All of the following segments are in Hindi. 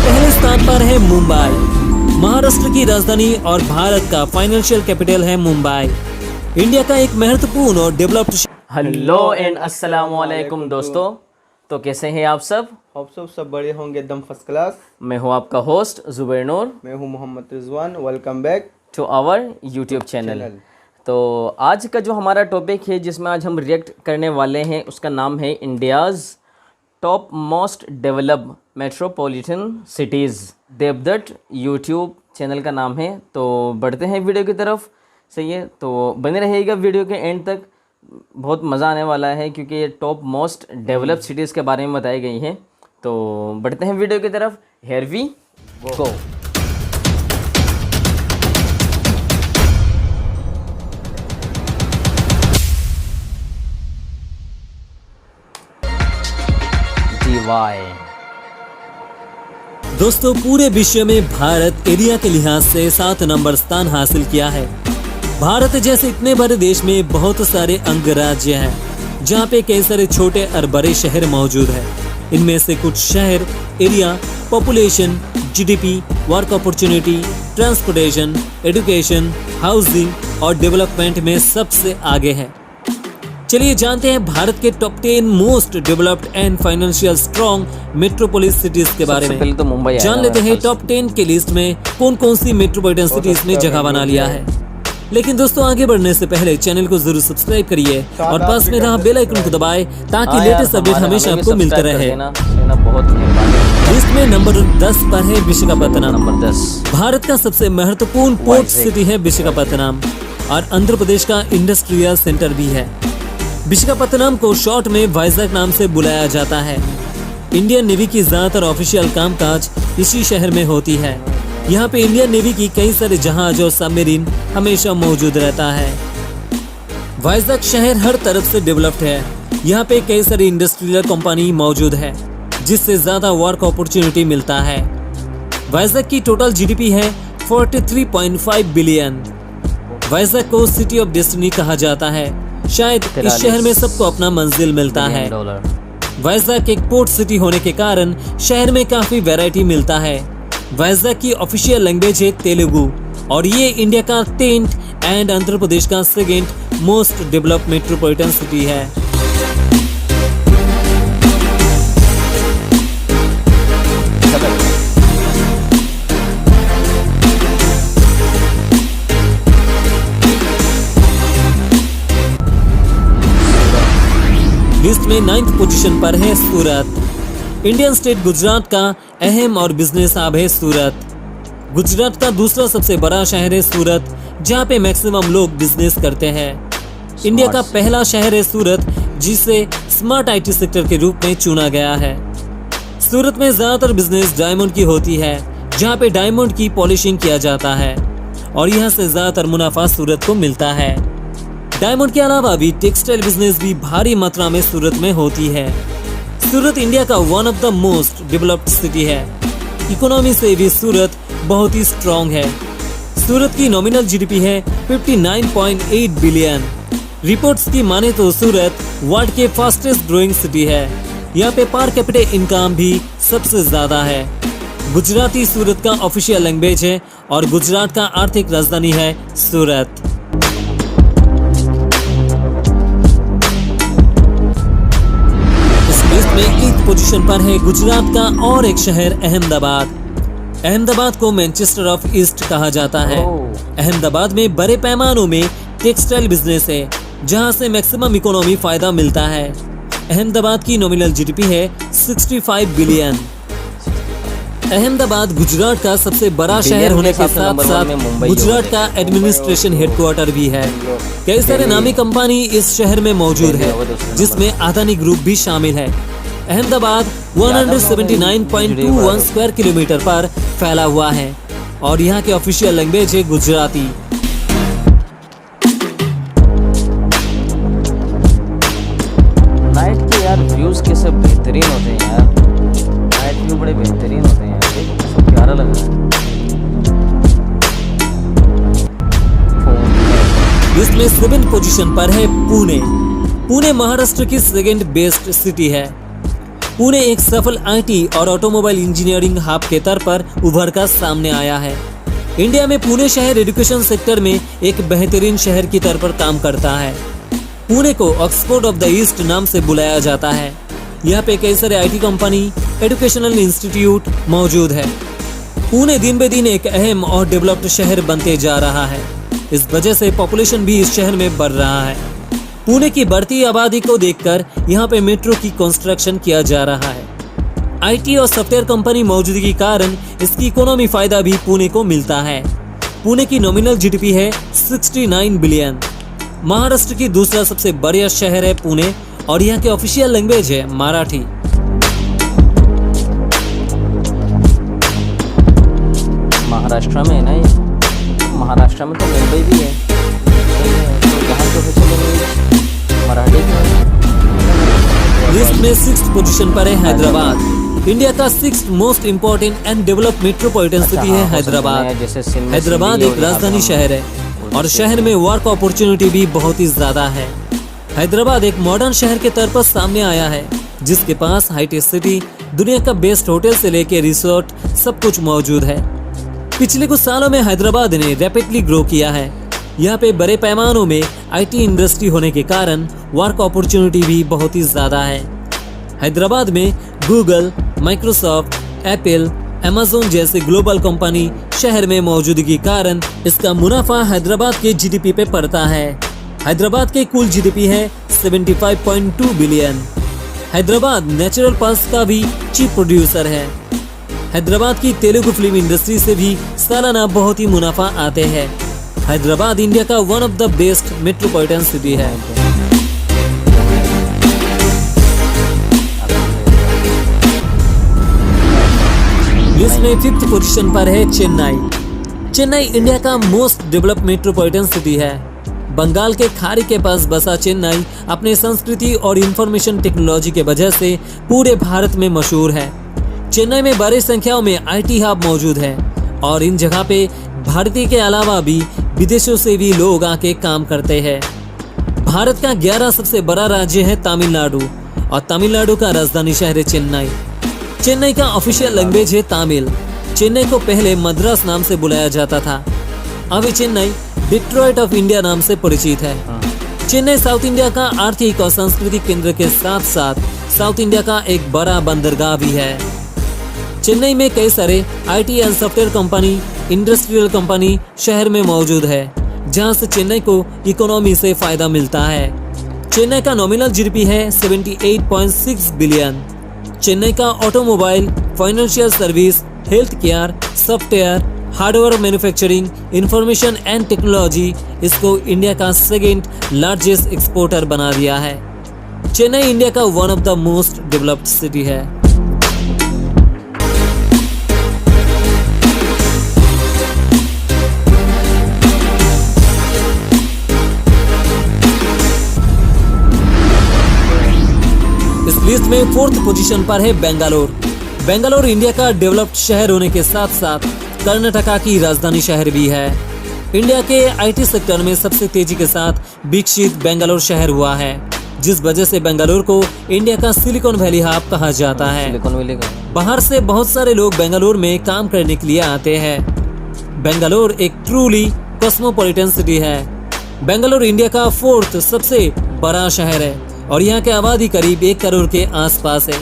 पहले स्थान पर है मुंबई। महाराष्ट्र की राजधानी और भारत का फाइनेंशियल कैपिटल है मुंबई। इंडिया का एक महत्वपूर्ण और डेवलप्ड। हेलो एंड अस्सलाम वालेकुम दोस्तों, तो कैसे हैं आप सब? आप सब बड़े होंगे एकदम फर्स्ट क्लास। मैं हूं आपका होस्ट जुबैर नूर। मैं हूं Mohammad Rizwan. Welcome back to our YouTube channel. तो आज का जो हमारा टॉपिक है जिसमें आज हम रिएक्ट करने वाले हैं उसका नाम है India's top most developed metropolitan cities. Devdutt YouTube channel का नाम है। तो बढ़ते हैं वीडियो की तरफ। सही है, तो बने रहिएगा वीडियो के एंड तक, बहुत मज़ा आने वाला है क्योंकि ये टॉप मोस्ट डेवलप्ड सिटीज़ के बारे में बताई गई हैं। तो बढ़ते हैं वीडियो की तरफ। Here we go. दोस्तों, पूरे विश्व में भारत एरिया के लिहाज से 7 नंबर स्थान हासिल किया है। भारत जैसे इतने बड़े देश में बहुत सारे अंगराज्य हैं, जहाँ पे कई सारे छोटे और बड़े शहर मौजूद हैं। इनमें से कुछ शहर area, population, GDP, work opportunity, transportation, education, housing और डेवलपमेंट में सबसे आगे है। चलिए जानते हैं भारत के top 10 most developed and financial strong metropolis cities के बारे में। पहले तो मुंबई जान लेते हैं टॉप 10 के लिस्ट में कौन कौन सी मेट्रोपॉलिटन सिटीज ने जगह बना लिया है। लेकिन दोस्तों, आगे बढ़ने से पहले चैनल को जरूर सब्सक्राइब करिए और पास में रहा बेल आइकन को दबाएं ताकि लेटेस्ट अपडेट हमेशा आपको मिलते रहे। लिस्ट में नंबर 10 पर है विशाखापत्तनम। नंबर 10 भारत का सबसे महत्वपूर्ण पोर्ट सिटी है विशाखापत्तनम और आंध्र प्रदेश का इंडस्ट्रियल सेंटर भी है। विशाखापत्तनम को शॉर्ट में वाइजैक नाम से बुलाया जाता है। इंडियन नेवी की ज्यादातर ऑफिशियल कामकाज इसी शहर में होती है। यहाँ पे इंडियन नेवी की कई सारे जहाज और सबमरीन हमेशा मौजूद रहता है। वाइजैक शहर हर तरफ से डेवलप्ड है। यहाँ पे कई सारी इंडस्ट्रियल कंपनी मौजूद है जिससे ज्यादा वर्क अपॉर्चुनिटी मिलता है। वाइजैक की टोटल जीडीपी है 43.5 बिलियन। वाइजैक को सिटी ऑफ डेस्टिनी कहा जाता है। शायद इस शहर में सबको अपना मंजिल मिलता है। वाइजैक एक पोर्ट सिटी होने के कारण शहर में काफी वैरायटी मिलता है। वाइजैक की ऑफिशियल लैंग्वेज है तेलुगु और ये इंडिया का 10th एंड आंध्र प्रदेश का 2nd most developed metropolitan city है। लिस्ट में 9th पोजीशन पर है सूरत। इंडियन स्टेट गुजरात का अहम और बिजनेस हब है सूरत। गुजरात का दूसरा सबसे बड़ा शहर है सूरत, जहाँ पे मैक्सिमम लोग बिजनेस करते हैं। इंडिया का पहला शहर है सूरत, जिसे स्मार्ट आईटी सेक्टर के रूप में चुना गया है। सूरत में ज्यादातर बिजनेस डायमंड की होती है, जहाँ पे डायमंड की पॉलिशिंग किया जाता है और यहाँ से ज्यादातर मुनाफा सूरत को मिलता है। डायमंड के अलावा भी टेक्सटाइल बिजनेस भी भारी मात्रा में सूरत में होती है। सूरत इंडिया का one of the most developed city है। इकोनॉमी से भी सूरत बहुत ही स्ट्रॉन्ग है। सूरत की नॉमिनल जीडीपी है 59.8 बिलियन। रिपोर्ट्स की माने तो सूरत वर्ल्ड के फास्टेस्ट ग्रोइंग सिटी है। यहाँ पे पर कैपिटा इनकम भी सबसे ज्यादा है। गुजराती सूरत का ऑफिशियल लैंग्वेज है और गुजरात का आर्थिक राजधानी है सूरत। में 8th पोजीशन पर है गुजरात का और एक शहर अहमदाबाद। अहमदाबाद को मैनचेस्टर ऑफ ईस्ट कहा जाता है। अहमदाबाद में बड़े पैमानों में टेक्सटाइल बिजनेस है, जहां से मैक्सिमम इकोनॉमी फायदा मिलता है। अहमदाबाद की नॉमिनल जीडीपी है 65 बिलियन। अहमदाबाद गुजरात का सबसे बड़ा शहर होने के साथ साथ गुजरात का एडमिनिस्ट्रेशन हेडक्वार्टर भी है। कई सारे नामी कंपनी इस शहर में मौजूद है, जिसमें अदानी ग्रुप भी शामिल है। अहमदाबाद 179.21 स्क्वायर किलोमीटर पर फैला हुआ है और यहाँ के ऑफिशियल लैंग्वेज है गुजराती। नाइट के यार व्यूज कैसे बेहतरीन होते हैं यार। नाइट व्यू बड़े बेहतरीन होते हैं यार, कैसा प्यारा लग रहा है। इसमें 7th पोजीशन पर है पुणे। पुणे महाराष्ट्र की 2nd बेस्ट सिटी है। पुणे एक सफल आईटी और ऑटोमोबाइल इंजीनियरिंग हब के तौर पर उभर कर सामने आया है। इंडिया में पुणे शहर एजुकेशन सेक्टर में एक बेहतरीन शहर की तौर पर काम करता है। पुणे को ऑक्सफोर्ड ऑफ द ईस्ट नाम से बुलाया जाता है। यहाँ पे कई सारे आईटी कंपनी, एजुकेशनल इंस्टीट्यूट मौजूद है। पुणे दिन ब दिन एक अहम और डेवलप्ड शहर बनते जा रहा है। इस वजह से पॉपुलेशन भी इस शहर में बढ़ रहा है। पुणे की बढ़ती आबादी को देखकर यहाँ पे मेट्रो की कंस्ट्रक्शन किया जा रहा है। आईटी और सॉफ्टवेयर कंपनी मौजूदगी के कारण इसकी इकोनॉमी फायदा भी पुणे को मिलता है। पुणे की नॉमिनल जीडीपी है 69 बिलियन। महाराष्ट्र की दूसरा सबसे बड़ा शहर है पुणे और यहाँ की ऑफिशियल लैंग्वेज है मराठी। महाराष्ट्र में है ना ये? महाराष्ट्र में तो मुंबई भी है, तो यहाँ तो चलो मराठी लिस्ट में 6th पोजीशन पर है हैदराबाद। इंडिया का 6th most important and developed metropolitan city है हैदराबाद। हैदराबाद एक राजधानी शहर है और शहर में वर्क अपॉर्चुनिटी भी बहुत ही ज्यादा है। हैदराबाद एक मॉडर्न शहर के तौर पर सामने आया है, जिसके पास हाईटेक सिटी, दुनिया का बेस्ट होटल से लेके रिसोर्ट सब कुछ मौजूद है। पिछले कुछ सालों में हैदराबाद ने रैपिडली ग्रो किया है। यहाँ पे बड़े पैमानों में आईटी इंडस्ट्री होने के कारण वर्क अपॉर्चुनिटी भी बहुत ही ज्यादा है। हैदराबाद में गूगल, माइक्रोसॉफ्ट, एप्पल, अमेज़न जैसे ग्लोबल कंपनी शहर में मौजूदगी के कारण इसका मुनाफा हैदराबाद के जीडीपी पे पड़ता है। हैदराबाद के कुल जीडीपी है 75.2 बिलियन। हैदराबाद नेचुरल पल्स का भी चीफ प्रोड्यूसर है। हैदराबाद की तेलुगु फिल्म इंडस्ट्री से भी सालाना बहुत ही मुनाफा आते हैं। हैदराबाद इंडिया का one of the best metropolitan city है। लिस्ट में 5th पोजीशन पर है चेन्नई। चेन्नई इंडिया का मोस्ट डेवलप्ड मेट्रोपॉलिटन सिटी है। बंगाल के खाड़ी के पास बसा चेन्नई अपने संस्कृति और इंफॉर्मेशन टेक्नोलॉजी के वजह से पूरे भारत में मशहूर है। चेन्नई में बड़ी संख्या में आईटी हब मौजूद है और इन जगह पे भारतीय के अलावा भी विदेशों से भी लोग आके काम करते हैं। भारत का 11 सबसे बड़ा राज्य है तमिलनाडु और तमिलनाडु का राजधानी शहर है चेन्नई। चेन्नई का ऑफिशियल लैंग्वेज है तमिल। चेन्नई को पहले मद्रास नाम से बुलाया जाता था। अभी चेन्नई डिट्रॉइट ऑफ इंडिया नाम से परिचित है। चेन्नई साउथ इंडिया का आर्थिक और सांस्कृतिक केंद्र के साथ साथ साउथ इंडिया का एक बड़ा बंदरगाह भी है। चेन्नई में कई सारे IT and software company, industrial company शहर में मौजूद है, जहां से चेन्नई को इकोनॉमी से फायदा मिलता है। चेन्नई का नॉमिनल जीडीपी है 78.6 बिलियन। चेन्नई का automobile, financial service, health care, software, hardware manufacturing, information and technology इसको इंडिया का 2nd लार्जेस्ट एक्सपोर्टर बना दिया है। चेन्नई इंडिया का one of the most developed city है। इस लिस्ट में 4th पोजीशन पर है बेंगलोर। बेंगलोर इंडिया का डेवलप्ड शहर होने के साथ साथ कर्नाटका की राजधानी शहर भी है। इंडिया के आईटी सेक्टर में सबसे तेजी के साथ विकसित बेंगलोर शहर हुआ है, जिस वजह से बेंगलोर को इंडिया का सिलिकॉन वैली हब कहा जाता है। सिलिकॉन वैली का बाहर से बहुत सारे लोग बेंगलोर में काम करने के लिए आते हैं। बेंगलोर एक ट्रूली कॉस्मोपॉलिटन सिटी है। बेंगलोर इंडिया का 4th सबसे बड़ा शहर है और यहाँ की आबादी करीब 1 करोड़ के आसपास है।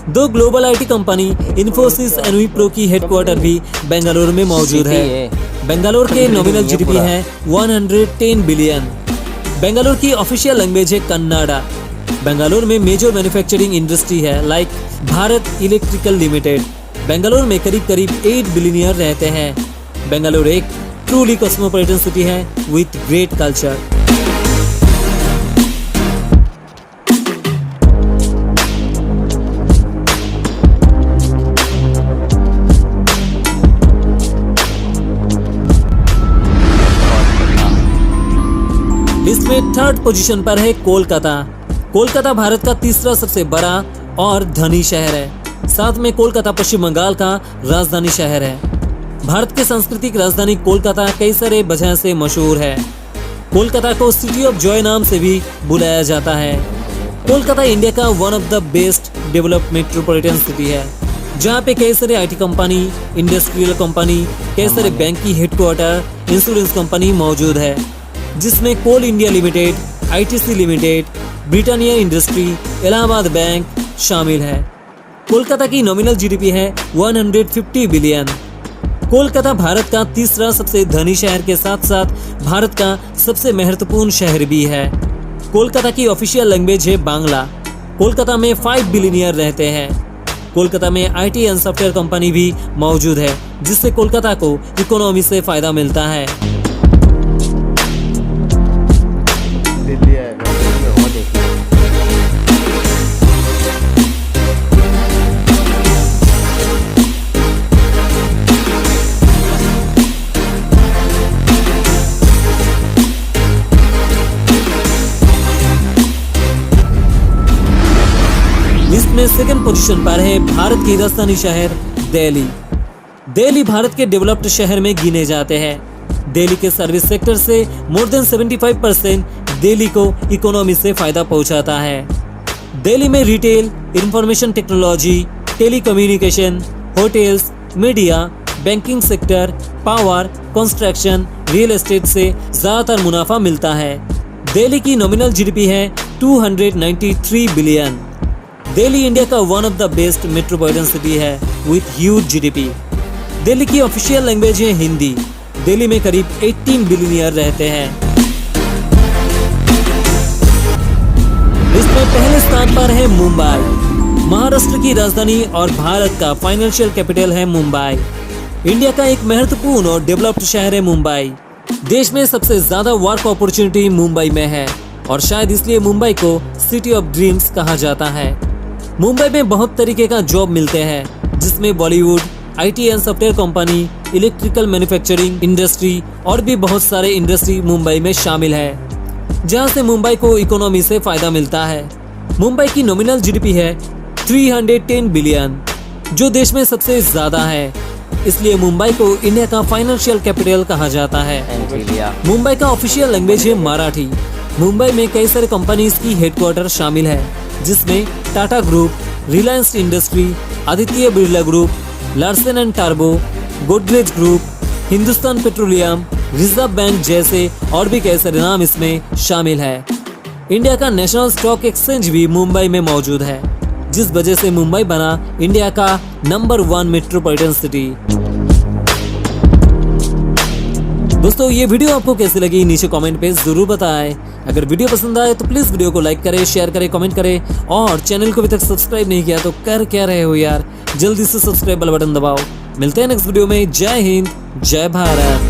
2 global IT company Infosys and Wipro की हेडक्वार्टर भी बेंगलोर में मौजूद है। बेंगलोर के नॉमिनल जीडीपी है 110 बिलियन। बेंगलोर की ऑफिशियल लैंग्वेज है कन्नाडा। बेंगलोर में मेजर मैन्युफैक्चरिंग इंडस्ट्री है like Bharat electrical limited. Bangalore में करीब 8 बिलियनियर रहते हैं। बेंगलोर एक ट्रूली कॉस्मोपॉलिटन सिटी है विथ ग्रेट कल्चर। लिस्ट में 3rd पोजीशन पर है कोलकाता। कोलकाता भारत का 3रा सबसे बड़ा और धनी शहर है। साथ में कोलकाता पश्चिम बंगाल का राजधानी शहर है। भारत के सांस्कृतिक राजधानी कोलकाता कई सारे वजह से मशहूर है। कोलकाता को सिटी ऑफ जॉय नाम से भी बुलाया जाता है। कोलकाता इंडिया का one of the best developed metropolitan city है, जहाँ पे कई सारे आईटी कंपनी, इंडस्ट्रियल कंपनी, कई सारे बैंक की हेडक्वार्टर, इंश्योरेंस कंपनी मौजूद है, जिसमें Coal India Limited, ITC Limited, Britannia Industry, Allahabad Bank शामिल है। कोलकाता की नॉमिनल जीडीपी है 150 बिलियन। कोलकाता भारत का तीसरा सबसे धनी शहर के साथ साथ भारत का सबसे महत्वपूर्ण शहर भी है। कोलकाता की ऑफिशियल लैंग्वेज है बांग्ला। कोलकाता में 5 बिलियनियर रहते हैं। कोलकाता में आईटी एंड सॉफ्टवेयर कंपनी भी मौजूद है, जिससे कोलकाता को इकोनॉमी से फायदा मिलता है। दिल्ली है, वो देखिए। लिस्ट में सेकंड पोजीशन पर है भारत की राजधानी शहर दिल्ली। दिल्ली भारत के डेवलप्ड शहर में गिने जाते हैं। दिल्ली के सर्विस सेक्टर से मोर देन 75% दिल्ली को इकोनॉमी से फायदा पहुंचाता है। दिल्ली में retail, information technology, telecommunication, hotels, media, banking sector, power, construction, real estate से ज्यादातर मुनाफा मिलता है। दिल्ली की नॉमिनल जीडीपी है 293 बिलियन। दिल्ली इंडिया का one of the best metropolitan city है विथ ह्यूज जीडीपी। दिल्ली की ऑफिशियल लैंग्वेज है हिंदी। दिल्ली में करीब 18 बिलियनियर रहते हैं। इसमें पहले स्थान पर है मुंबई। महाराष्ट्र की राजधानी और भारत का फाइनेंशियल कैपिटल है मुंबई। इंडिया का एक महत्वपूर्ण और डेवलप्ड शहर है मुंबई। देश में सबसे ज्यादा वर्क अपॉर्चुनिटी मुंबई में है और शायद इसलिए मुंबई को सिटी ऑफ ड्रीम्स कहा जाता है। मुंबई में बहुत तरीके का जॉब मिलते हैं, जिसमें Bollywood, IT and software company, electrical manufacturing industry और भी बहुत सारे इंडस्ट्री मुंबई में शामिल है, जहां से मुंबई को इकोनॉमी से फायदा मिलता है। मुंबई की नॉमिनल जीडीपी है 310 बिलियन, जो देश में सबसे ज्यादा है। इसलिए मुंबई को इंडिया का फाइनेंशियल कैपिटल कहा जाता है। मुंबई का ऑफिशियल लैंग्वेज है मराठी। मुंबई में कई सारे कंपनीज की हेडक्वार्टर शामिल है, जिसमें Tata group, Reliance industry, Aditya Birla group, Larsen and turbo, Godrej group, Hindustan petroleum, reserve bank जैसे और भी कई सारे नाम इसमें शामिल है। इंडिया का नेशनल स्टॉक एक्सचेंज भी मुंबई में मौजूद है, जिस वजह से मुंबई बना इंडिया का नंबर 1 मेट्रोपॉलिटन सिटी। दोस्तों, ये वीडियो आपको कैसी लगी नीचे कमेंट पे जरूर बताएं। अगर वीडियो पसंद आए तो प्लीज वीडियो को लाइक करें, शेयर करें, कमेंट करें और चैनल को अभी तक सब्सक्राइब नहीं किया तो कर क्या रहे हो यार, जल्दी से सब्सक्राइब वाला बटन दबाओ। मिलते हैं नेक्स्ट वीडियो में। जय हिंद, जय Bharat.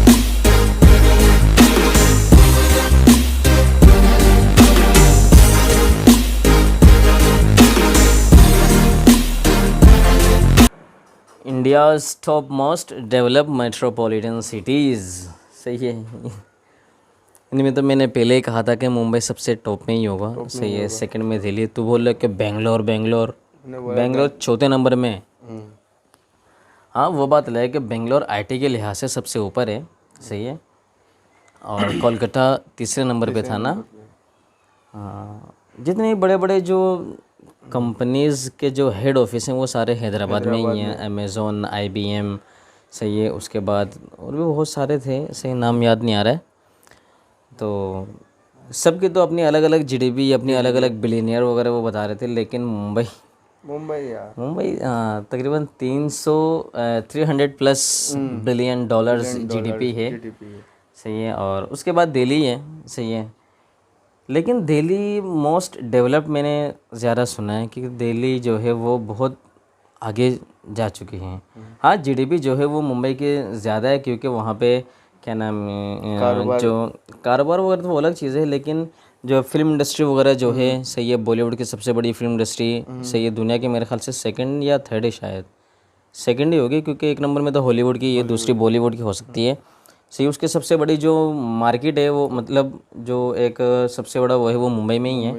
India's top most developed metropolitan cities. सही है। इनमें तो मैंने पहले ही कहा था कि मुंबई सबसे टॉप में ही होगा। सही है। सेकंड में दिल्ली। तू बोल रहा कि बेंगलोर चौथे नंबर में। हाँ, वो बात है कि बेंगलोर आईटी के लिहाज से सबसे ऊपर है। सही है। और कोलकाता तीसरे नंबर पे था ना। हाँ, जितने बड़े बड़े जो कंपनीज़ के जो हेड ऑफिस हैं वो सारे हैदराबाद में ही हैं। Amazon, IBM। सही है। उसके बाद और भी बहुत सारे थे, सही नाम याद नहीं आ रहा है। तो सबके तो अपनी अलग अलग जीडीपी, अपनी अलग अलग बिलियनियर वगैरह वो बता रहे थे, लेकिन मुंबई तकरीबन 300 प्लस बिलियन डॉलर्स जीडीपी है। सही है। और उसके बाद दिल्ली है। सही है। लेकिन दिल्ली मोस्ट डेवलप्ड मैंने ज़्यादा सुना है कि दिल्ली जो है वो बहुत आगे जा चुकी हैं। हाँ, जीडीपी जो है वो मुंबई के ज़्यादा है, क्योंकि वहाँ पे क्या नाम है जो कारोबार वगैरह तो वो अलग चीज़ है, लेकिन जो फिल्म इंडस्ट्री वगैरह जो है, सही है, बॉलीवुड की सबसे बड़ी फिल्म इंडस्ट्री, सही है, दुनिया की मेरे ख्याल से सेकंड या थर्ड है, शायद सेकंड ही होगी, क्योंकि एक नंबर में तो हॉलीवुड की, ये दूसरी बॉलीवुड की हो सकती है। सही, उसके सबसे बड़ी जो मार्केट है वो, मतलब जो एक सबसे बड़ा वो है, वो मुंबई में ही है।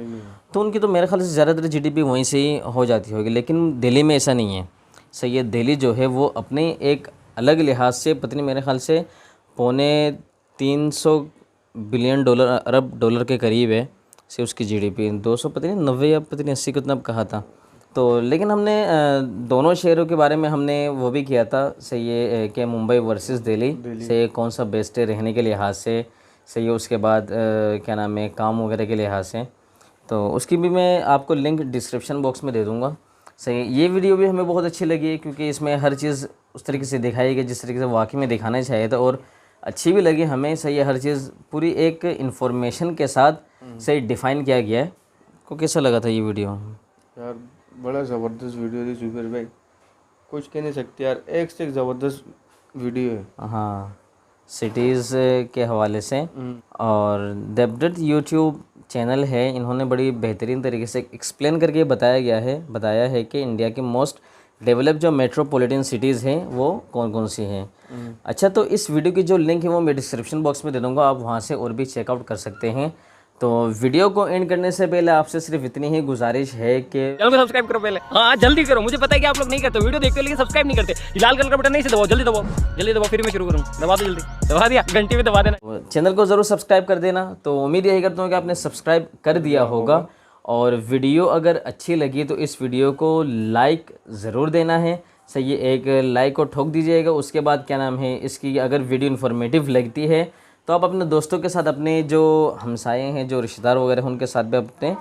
तो उनकी तो मेरे ख्याल से ज़्यादातर जीडीपी वहीं से ही हो जाती होगी, लेकिन दिल्ली में ऐसा नहीं है। सही है। दिल्ली जो है वो अपने एक अलग लिहाज से पता नहीं मेरे ख्याल से 350 बिलियन डॉलर, अरब डॉलर के करीब है। से उसकी जीडीपी 200 पता नहीं 90 या पता नहीं 80 कितना कहा था। तो लेकिन हमने दोनों शहरों के बारे में हमने वो भी किया था सही है कि मुंबई वर्सेस दिल्ली से कौन सा बेस्ट है रहने के लिहाज से सही है, उसके बाद क्या नाम है काम वगैरह के लिहाज से, तो उसकी भी मैं आपको लिंक डिस्क्रिप्शन बॉक्स में दे दूँगा सही है। ये वीडियो भी हमें बहुत अच्छी लगी क्योंकि इसमें हर चीज़ उस तरीके से दिखाई गई जिस तरीके से वाकई में दिखाना चाहिए था, और अच्छी भी लगी हमें सही है। हर चीज़ पूरी एक इन्फॉर्मेशन के साथ सही डिफ़ाइन किया गया है। को कैसा लगा था ये वीडियो? यार बड़ा ज़बरदस्त वीडियो थी जुबेर भाई, कुछ कह नहीं सकते यार, एक से एक ज़बरदस्त वीडियो है। हाँ, सिटीज़ के हवाले से, और डेब्डेट यूट्यूब चैनल है, इन्होंने बड़ी बेहतरीन तरीके से एक्सप्लेन करके बताया है कि इंडिया की मोस्ट डेवलप जो मेट्रोपॉलिटन सिटीज़ हैं वो कौन कौन सी हैं। अच्छा, तो इस वीडियो की जो लिंक है वो मैं डिस्क्रिप्शन बॉक्स में दे दूँगा, आप वहाँ से और भी चेकआउट कर सकते हैं। तो वीडियो को एंड करने से पहले आपसे सिर्फ इतनी ही गुजारिश है कि चैनल को सब्सक्राइब करो पहले। हाँ जल्दी करो, मुझे पता है कि आप लोग नहीं करते, वीडियो देखते हो लेकिन सब्सक्राइब नहीं करते। ये लाल कलर का बटन नहीं से दबाओ, जल्दी दबाओ फिर मैं शुरू करूँ। दबा दो जल्दी, दबा दिया, घंटी पे दबा देना। चैनल को ज़रूर सब्सक्राइब कर देना। तो उम्मीद यही करता हूँ कि आपने सब्सक्राइब कर दिया होगा, और वीडियो अगर अच्छी लगी तो इस वीडियो को लाइक ज़रूर देना है सही है, एक लाइक को ठोक दीजिएगा। उसके बाद क्या नाम है, इसकी अगर वीडियो इन्फॉर्मेटिव लगती है तो आप अपने दोस्तों के साथ, अपने जो हमसाए हैं, जो रिश्तेदार वगैरह हैं, उनके साथ भी अपने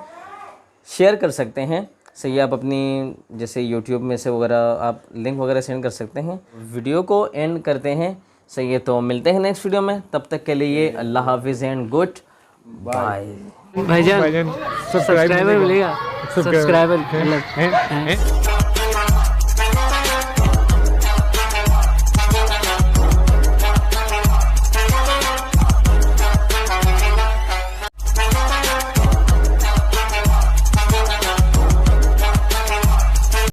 शेयर कर सकते हैं सही है। आप अपनी जैसे यूट्यूब में से वगैरह आप लिंक वगैरह सेंड कर सकते हैं। वीडियो को एंड करते हैं सही है, तो मिलते हैं नेक्स्ट वीडियो में, तब तक के लिए अल्लाह हाफिज़ एंड गुड बाय। भाईजान सब्सक्राइबर मिलेगा, सब्सक्राइबर